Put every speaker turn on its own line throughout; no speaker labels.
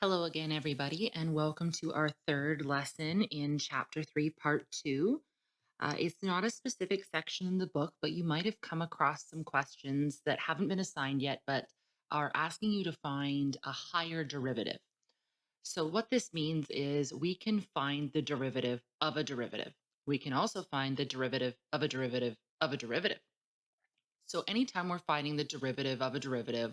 Hello again, everybody, and welcome to our third lesson in Chapter 3, Part 2. It's not a specific section in the book, but you might have come across some questions that haven't been assigned yet, but are asking you to find a higher derivative. So, what this means is we can find the derivative of a derivative. We can also find the derivative of a derivative of a derivative. So, anytime we're finding the derivative of a derivative,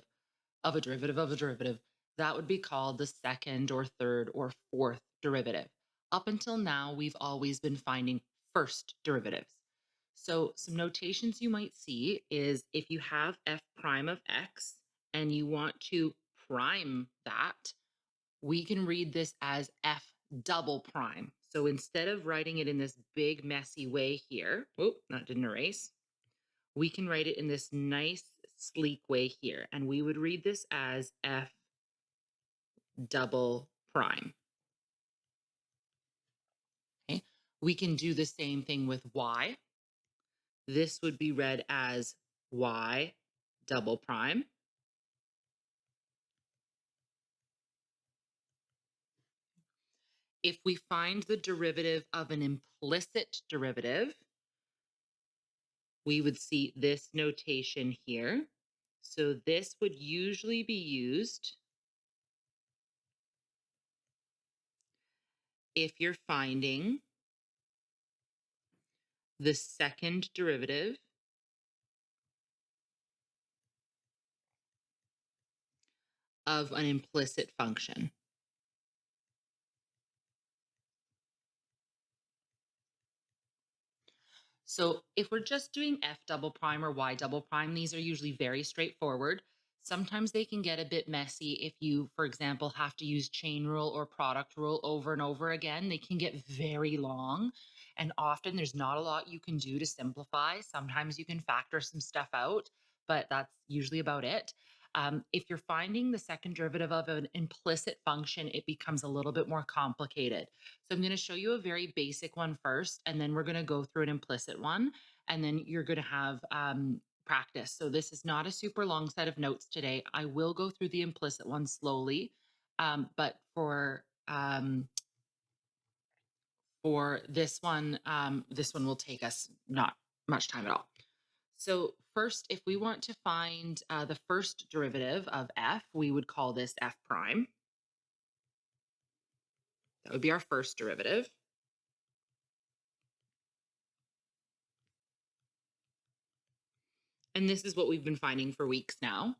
of a derivative of a derivative, that would be called the second or third or fourth derivative. Up until now, we've always been finding first derivatives. So some notations you might see is if you have f prime of x and you want to prime that, we can read this as f double prime. So instead of writing it in this big messy way here, oh, that didn't erase, we can write it in this nice, sleek way here. And we would read this as f double prime. Okay. We can do the same thing with y. This would be read as y double prime. If we find the derivative of an implicit derivative, we would see this notation here. So this would usually be used if you're finding the second derivative of an implicit function. So if we're just doing f double prime or y double prime, these are usually very straightforward. Sometimes they can get a bit messy if you, for example, have to use chain rule or product rule over and over again. They can get very long, and often there's not a lot you can do to simplify. Sometimes you can factor some stuff out, but that's usually about it. If you're finding the second derivative of an implicit function, it becomes a little bit more complicated. So I'm going to show you a very basic one first, and then we're going to go through an implicit one, and then you're going to have practice. So this is not a super long set of notes today. I will go through the implicit one slowly, but for this one will take us not much time at all. So first, if we want to find the first derivative of f, we would call this f prime. That would be our first derivative. And this is what we've been finding for weeks now.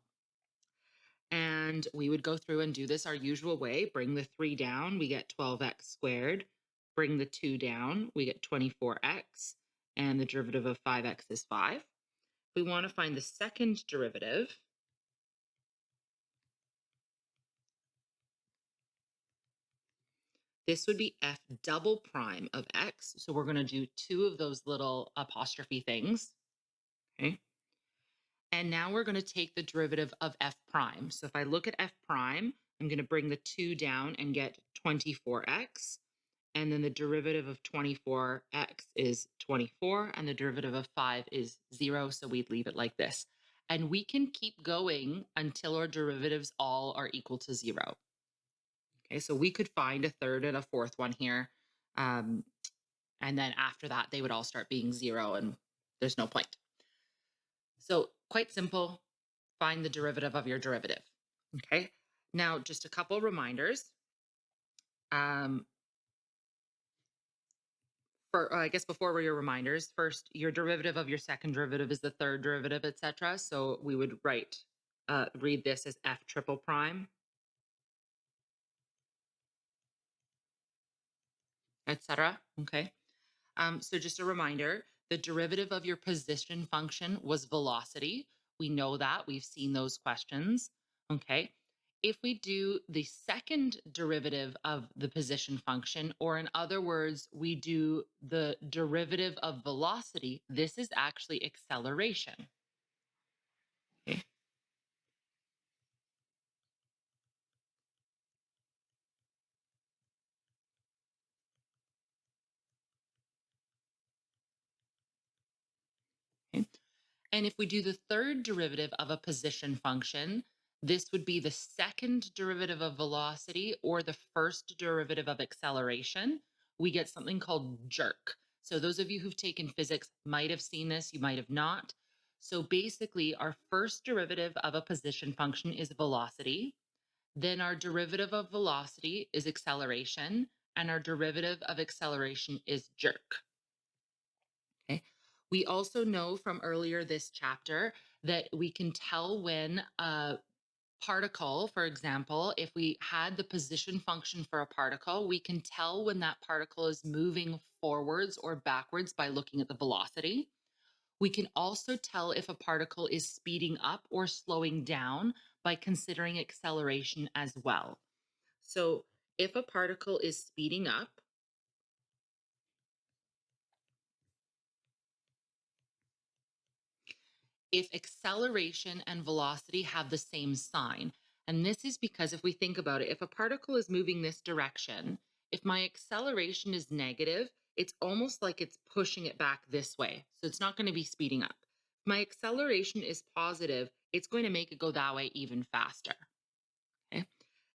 And we would go through and do this our usual way. Bring the 3 down, we get 12x squared. Bring the 2 down, we get 24x. And the derivative of 5x is 5. We want to find the second derivative. This would be f double prime of x. So we're going to do 2 of those little apostrophe things. Okay. And now we're going to take the derivative of f prime. So if I look at f prime, I'm going to bring the 2 down and get 24x. And then the derivative of 24x is 24, and the derivative of 5 is 0. So we'd leave it like this. And we can keep going until our derivatives all are equal to 0. Okay, so we could find a third and a fourth one here. And then after that, they would all start being 0, and there's no point. So quite simple, find the derivative of your derivative. Okay, now just a couple reminders. I guess before your reminders, first, your derivative of your second derivative is the third derivative, etc. So we would read this as f triple prime, etc. Okay. So just a reminder, the derivative of your position function was velocity. We know that. We've seen those questions. Okay. If we do the second derivative of the position function, or in other words, we do the derivative of velocity, this is actually acceleration. Okay. Okay. And if we do the third derivative of a position function, This would be the second derivative of velocity or the first derivative of acceleration. We get something called jerk. So, those of you who've taken physics might have seen this, you might have not. So, basically, our first derivative of a position function is velocity. Then, our derivative of velocity is acceleration. And our derivative of acceleration is jerk. Okay. We also know from earlier this chapter that we can tell when a particle, for example, if we had the position function for a particle, we can tell when that particle is moving forwards or backwards by looking at the velocity. We can also tell if a particle is speeding up or slowing down by considering acceleration as well. So, if a particle is speeding up, if acceleration and velocity have the same sign. And this is because if we think about it, if a particle is moving this direction, if my acceleration is negative, it's almost like it's pushing it back this way. So it's not going to be speeding up. If my acceleration is positive, it's going to make it go that way even faster. Okay.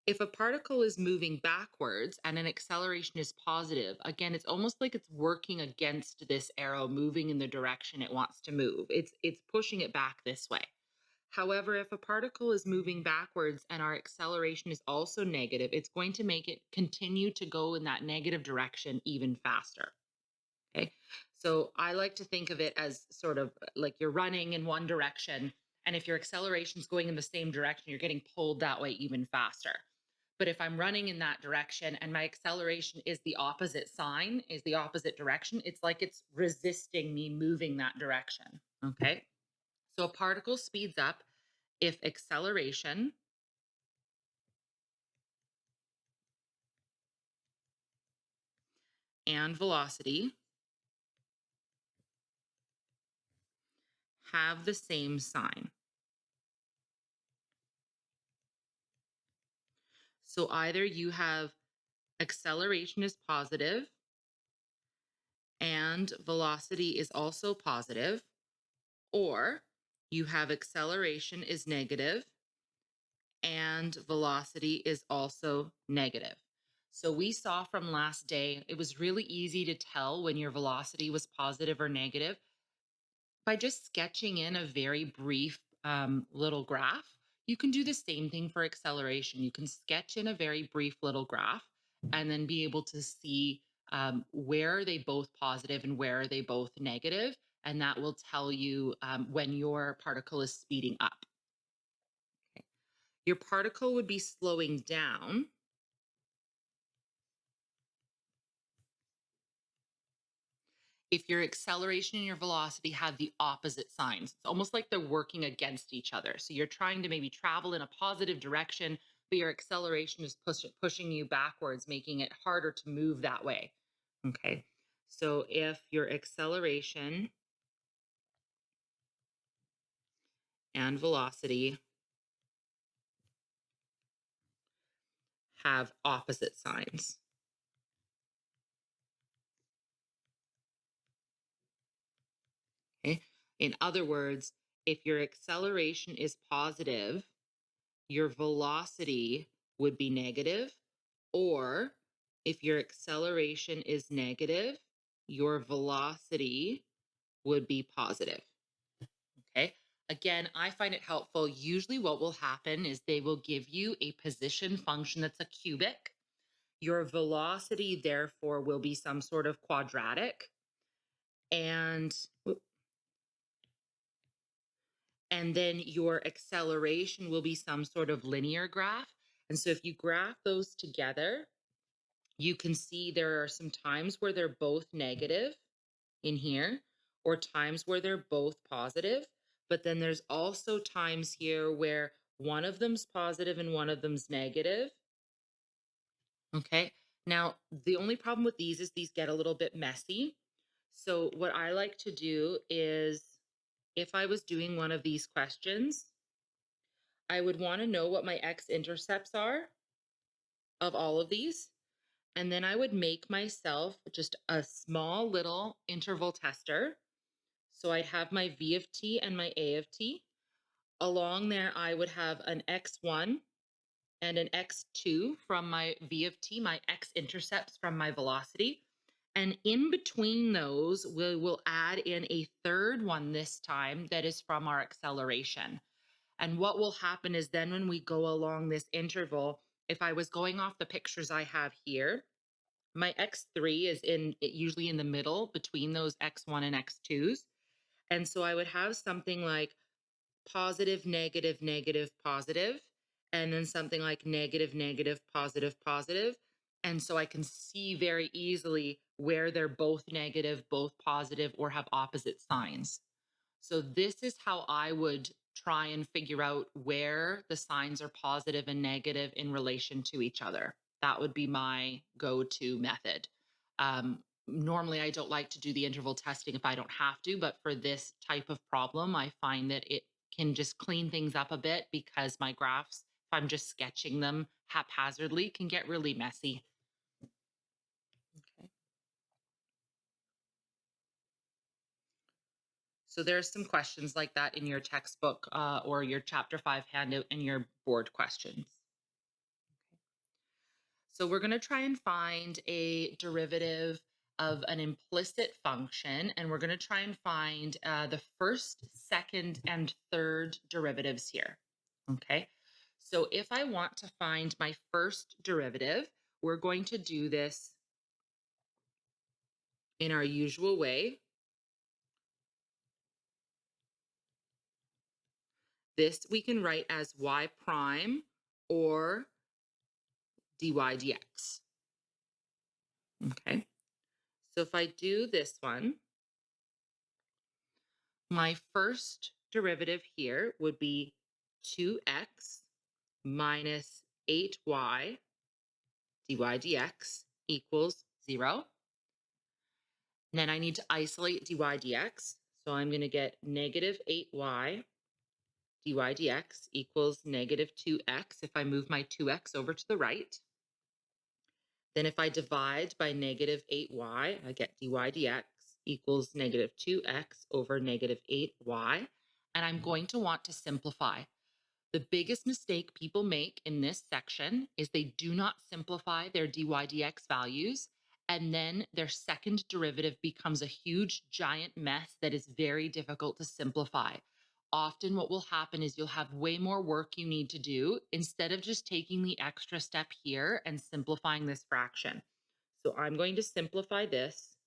If a particle is moving backwards and an acceleration is positive, again, it's almost like it's working against this arrow, moving in the direction it wants to move. It's pushing it back this way. However, if a particle is moving backwards and our acceleration is also negative, it's going to make it continue to go in that negative direction even faster. Okay. So I like to think of it as sort of like you're running in one direction. And if your acceleration is going in the same direction, you're getting pulled that way even faster. But if I'm running in that direction and my acceleration is the opposite sign, is the opposite direction, it's like it's resisting me moving that direction. Okay. So a particle speeds up if acceleration and velocity have the same sign. So either you have acceleration is positive and velocity is also positive, or you have acceleration is negative and velocity is also negative. So we saw from last day, it was really easy to tell when your velocity was positive or negative by just sketching in a very brief little graph. You can do the same thing for acceleration. You can sketch in a very brief little graph and then be able to see where are they both positive and where are they both negative. And that will tell you when your particle is speeding up. Okay. Your particle would be slowing down if your acceleration and your velocity have the opposite signs. It's almost like they're working against each other. So you're trying to maybe travel in a positive direction, but your acceleration is pushing you backwards, making it harder to move that way. Okay. So if your acceleration and velocity have opposite signs. Okay. In other words, if your acceleration is positive, your velocity would be negative, or if your acceleration is negative, your velocity would be positive. Okay. Again, I find it helpful. Usually, what will happen is they will give you a position function that's a cubic. Your velocity, therefore, will be some sort of quadratic. And then your acceleration will be some sort of linear graph. And so if you graph those together, you can see there are some times where they're both negative in here, or times where they're both positive. But then there's also times here where one of them's positive and one of them's negative. Okay. Now, the only problem with these is these get a little bit messy. So, what I like to do is if I was doing one of these questions, I would want to know what my x-intercepts are of all of these. And then I would make myself just a small little interval tester. So I'd have my V of t and my A of t. along there, I would have an x1 and an x2 from my v of t, my x-intercepts from my velocity. And in between those, we will add in a third one this time that is from our acceleration. And what will happen is then when we go along this interval, if I was going off the pictures I have here, my x3 is usually in the middle between those x1 and x2s. And so I would have something like positive, negative, negative, positive, and then something like negative, negative, positive, positive. And so I can see very easily where they're both negative, both positive, or have opposite signs. So this is how I would try and figure out where the signs are positive and negative in relation to each other. That would be my go-to method. Normally, I don't like to do the interval testing if I don't have to, but for this type of problem, I find that it can just clean things up a bit because my graphs, if I'm just sketching them haphazardly, can get really messy. Okay. So there's some questions like that in your textbook or your chapter 5 handout and your board questions. So we're going to try and find a derivative of an implicit function, and we're going to try and find the first, second, and third derivatives here. Okay. So if I want to find my first derivative, we're going to do this in our usual way. This we can write as y prime or dy dx. Okay. So if I do this one, my first derivative here would be 2x minus 8y dy dx equals 0. Then I need to isolate dy dx. So I'm going to get negative 8y dy dx equals negative 2x if I move my 2x over to the right. Then if I divide by negative 8y, I get dy dx equals negative 2x over negative 8y. And I'm going to want to simplify. The biggest mistake people make in this section is they do not simplify their dy dx values, and then their second derivative becomes a huge giant mess that is very difficult to simplify. Often what will happen is you'll have way more work you need to do instead of just taking the extra step here and simplifying this fraction. So I'm going to simplify this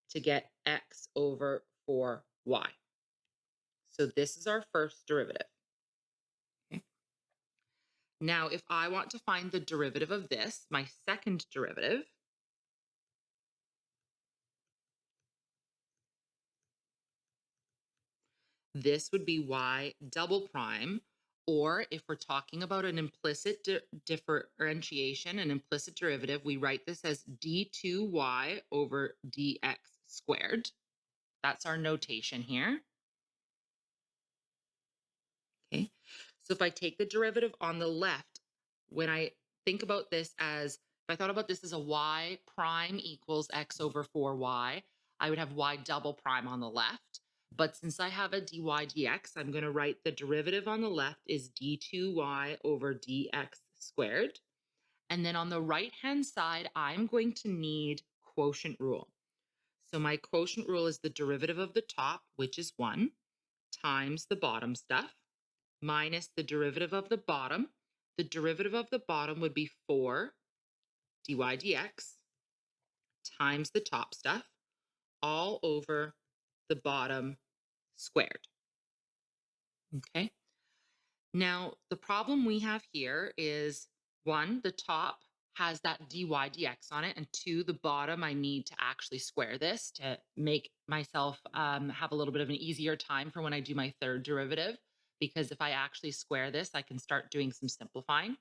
to get x over 4y. So this is our first derivative. Okay. Now, if I want to find the derivative of this, my second derivative, this would be y double prime, or if we're talking about an implicit differentiation, an implicit derivative, we write this as d2y over dx squared. That's our notation here. Okay. So if I take the derivative on the left, when I think about this as, if I thought about this as a y prime equals x over 4y, I would have y double prime on the left. But since I have a dy dx, I'm going to write the derivative on the left is d2y over dx squared. And then on the right-hand side, I'm going to need quotient rule. So my quotient rule is the derivative of the top, which is 1, times the bottom stuff, minus the derivative of the bottom. The derivative of the bottom would be 4 dy dx times the top stuff, all over the bottom squared. Okay. Now, the problem we have here is 1, the top has that dy dx on it, and 2, the bottom, I need to actually square this to make myself have a little bit of an easier time for when I do my third derivative, because if I actually square this, I can start doing some simplifying.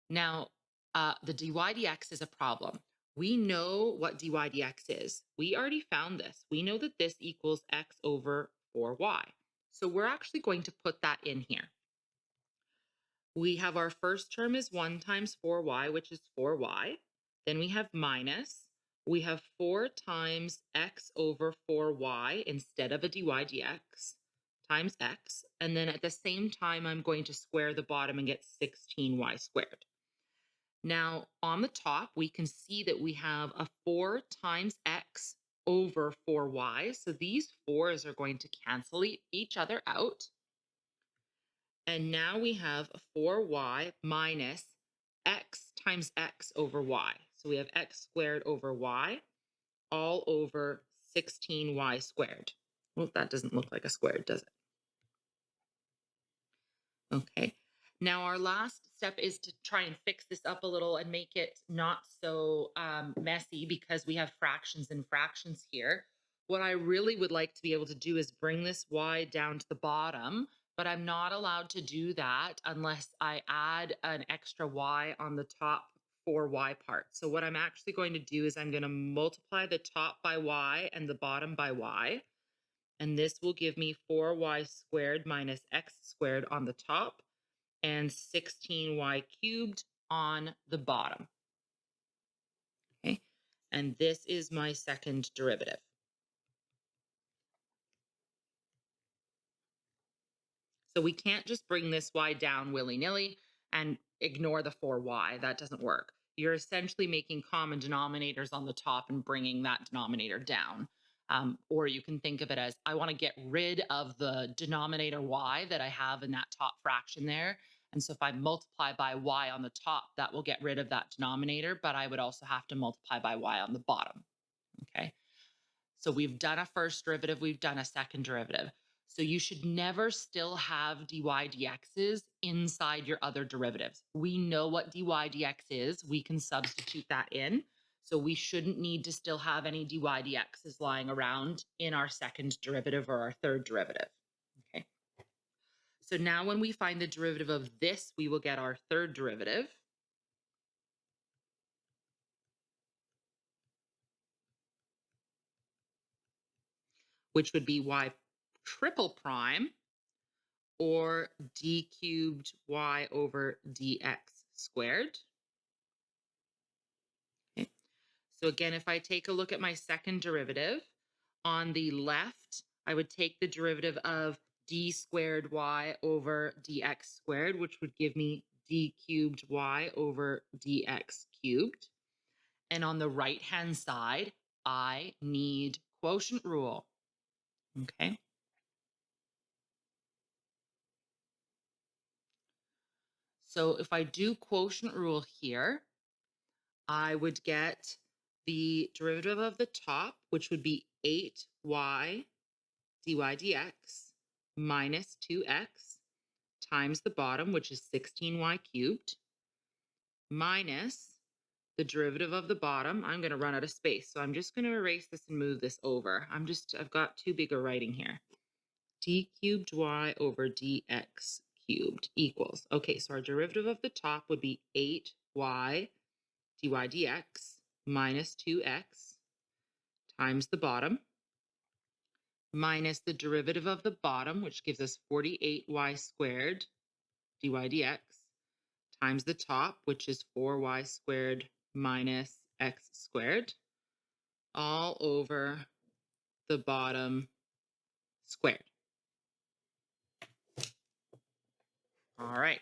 Now, the dy dx is a problem. We know what dy dx is. We already found this. We know that this equals x over 4y. So we're actually going to put that in here. We have our first term is 1 times 4y, which is 4y. Then we have minus. We have 4 times x over 4y instead of a dy dx times x. And then at the same time, I'm going to square the bottom and get 16y squared. Now, on the top, we can see that we have a 4 times x over 4y. So these 4's are going to cancel each other out. And now we have a 4y minus x times x over y. So we have x squared over y all over 16y squared. Well, that doesn't look like a squared, does it? Okay. Now our last step is to try and fix this up a little and make it not so messy because we have fractions and fractions here. What I really would like to be able to do is bring this y down to the bottom, but I'm not allowed to do that unless I add an extra y on the top 4y part. So what I'm actually going to do is I'm going to multiply the top by y and the bottom by y. And this will give me 4y squared minus x squared on the top and 16y cubed on the bottom. Okay. And this is my second derivative. So we can't just bring this y down willy-nilly and ignore the 4y. That doesn't work. You're essentially making common denominators on the top and bringing that denominator down. Or you can think of it as, I want to get rid of the denominator y that I have in that top fraction there. And so if I multiply by y on the top, that will get rid of that denominator, but I would also have to multiply by y on the bottom. Okay. So we've done a first derivative, we've done a second derivative. So you should never still have dy dx's inside your other derivatives. We know what dy dx is. We can substitute that in. So we shouldn't need to still have any dy dx's lying around in our second derivative or our third derivative. Okay. So now when we find the derivative of this, we will get our third derivative. Which would be y triple prime or d cubed y over dx squared. Okay. So again, if I take a look at my second derivative, on the left, I would take the derivative of d squared y over dx squared, which would give me d cubed y over dx cubed. And on the right-hand side, I need quotient rule. Okay. So if I do quotient rule here, I would get the derivative of the top, which would be 8y dy dx minus 2x times the bottom, which is 16y cubed, minus the derivative of the bottom. I'm going to run out of space, so I'm just going to erase this and move this over. I've got too big a writing here. D cubed y over dx cubed equals. Okay, so our derivative of the top would be 8y dy dx minus 2x times the bottom minus the derivative of the bottom, which gives us 48y squared dy dx times the top, which is 4y squared minus x squared, all over the bottom squared. All right.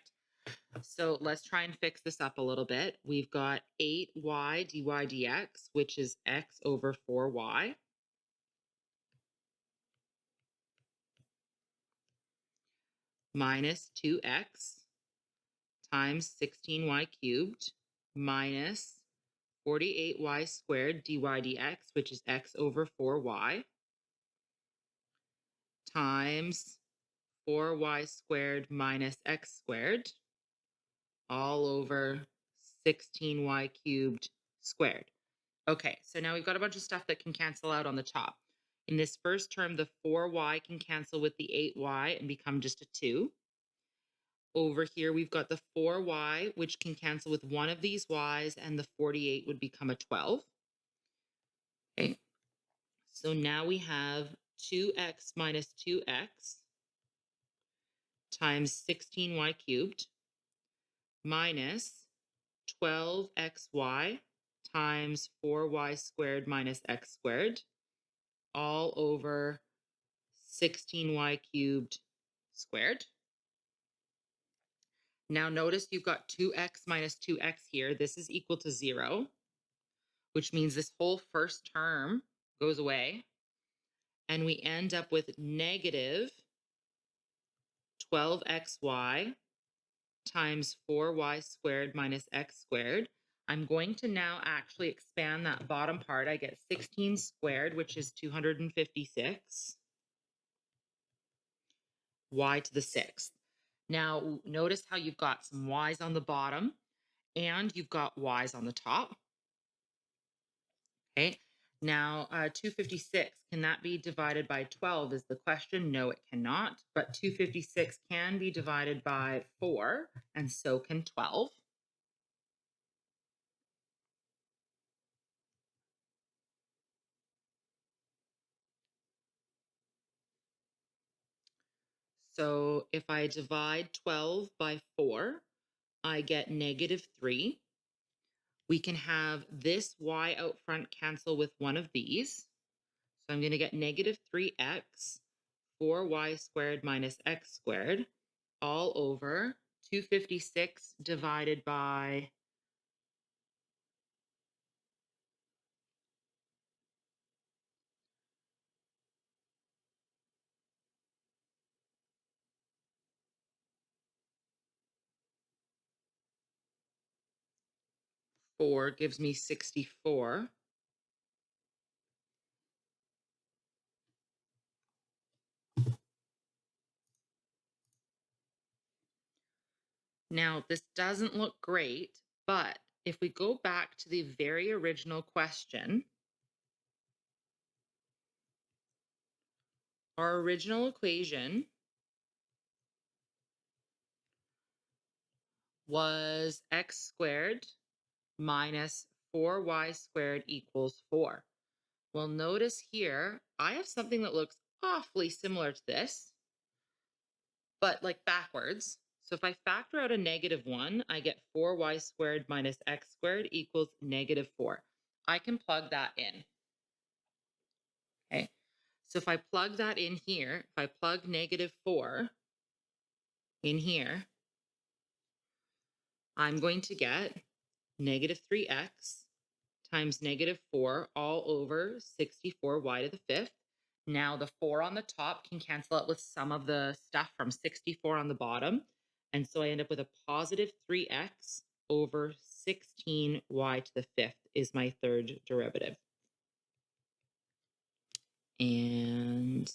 So let's try and fix this up a little bit. We've got 8y dy dx, which is x over 4y, minus 2x times 16y cubed minus 48y squared dy dx, which is x over 4y, times 4y squared minus x squared, all over 16y cubed squared. Okay, so now we've got a bunch of stuff that can cancel out on the top. In this first term, the 4y can cancel with the 8y and become just a 2. Over here, we've got the 4y, which can cancel with one of these y's, and the 48 would become a 12. Okay, so now we have 2x minus 2x times 16y cubed minus 12xy times 4y squared minus x squared, all over 16y cubed squared. Now notice you've got 2x minus 2x here. This is equal to 0, which means this whole first term goes away. And we end up with negative 12xy times 4y squared minus x squared. I'm going to now actually expand that bottom part. I get 16 squared, which is 256, y to the sixth. Now, notice how you've got some y's on the bottom and you've got y's on the top. Okay. Now, 256, can that be divided by 12 is the question. No, it cannot. But 256 can be divided by 4, and so can 12. So if I divide 12 by 4, I get negative 3. We can have this y out front cancel with one of these. So I'm going to get negative 3x, 4y squared minus x squared, all over 256 divided by 4 gives me 64. Now, this doesn't look great, but if we go back to the very original question, our original equation was x squared minus 4y squared equals 4. Well, notice here, I have something that looks awfully similar to this, but like backwards. So if I factor out a negative 1, I get 4y squared minus x squared equals negative 4. I can plug that in. Okay. So if I plug that in here, if I plug negative 4 in here, I'm going to get negative 3x times negative 4 all over 64y to the fifth. Now the 4 on the top can cancel out with some of the stuff from 64 on the bottom. And so I end up with a positive 3x over 16y to the fifth is my third derivative. And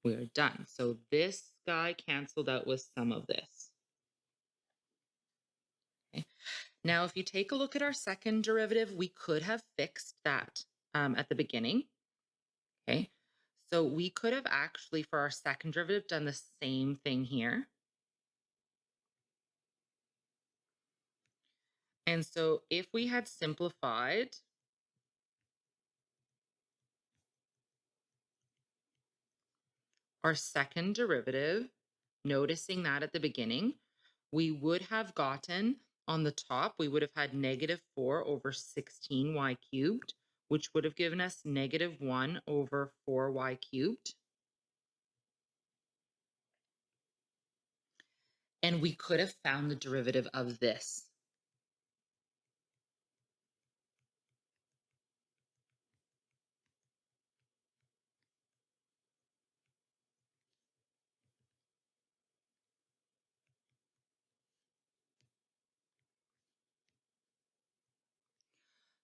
we're done. So this guy canceled out with some of this. Okay. Now, if you take a look at our second derivative, we could have fixed that at the beginning. Okay. So we could have actually, for our second derivative, done the same thing here. And so if we had simplified our second derivative, noticing that at the beginning, we would have gotten on the top, we would have had negative 4 over 16y cubed, which would have given us negative 1 over 4y cubed. And we could have found the derivative of this.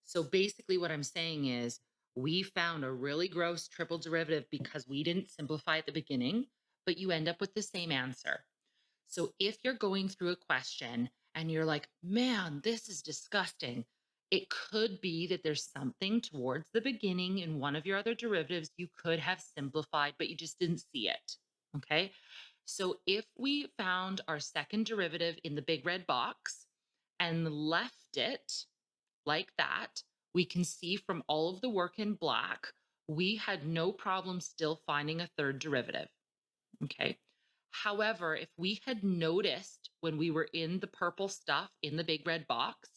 So basically what I'm saying is we found a really gross triple derivative because we didn't simplify at the beginning, but you end up with the same answer. So if you're going through a question and you're like, man, this is disgusting, it could be that there's something towards the beginning in one of your other derivatives you could have simplified, but you just didn't see it. Okay. So if we found our second derivative in the big red box and left it like that, we can see from all of the work in black, we had no problem still finding a third derivative. Okay. However, if we had noticed when we were in the purple stuff in the big red box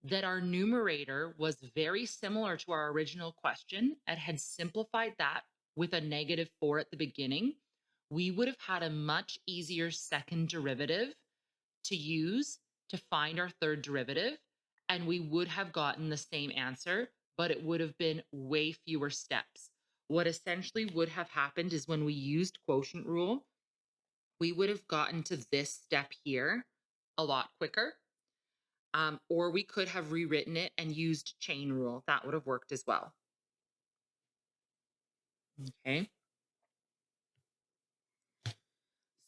that our numerator was very similar to our original question and had simplified that with a -4 at the beginning, we would have had a much easier second derivative to use to find our third derivative, and we would have gotten the same answer, but it would have been way fewer steps. What essentially would have happened is when we used quotient rule, we would have gotten to this step here a lot quicker. Or we could have rewritten it and used chain rule. That would have worked as well. Okay.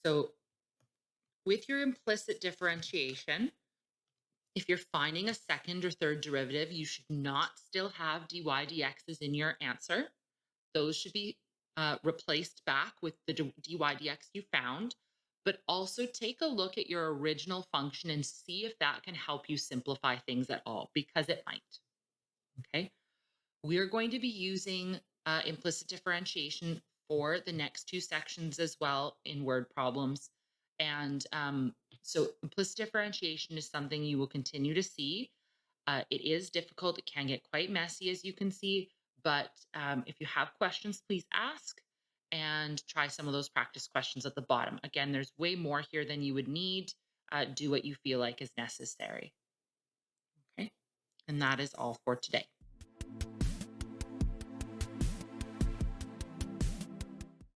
So with your implicit differentiation, if you're finding a second or third derivative, you should not still have dy dx's in your answer. Those should be replaced back with the dy dx you found. But also take a look at your original function and see if that can help you simplify things at all, because it might. Okay. We're going to be using implicit differentiation for the next two sections as well in word problems. And so implicit differentiation is something you will continue to see. It is difficult. It can get quite messy, as you can see. But if you have questions, please ask and try some of those practice questions at the bottom. Again, there's way more here than you would need. Do what you feel like is necessary. Okay. And that is all for today.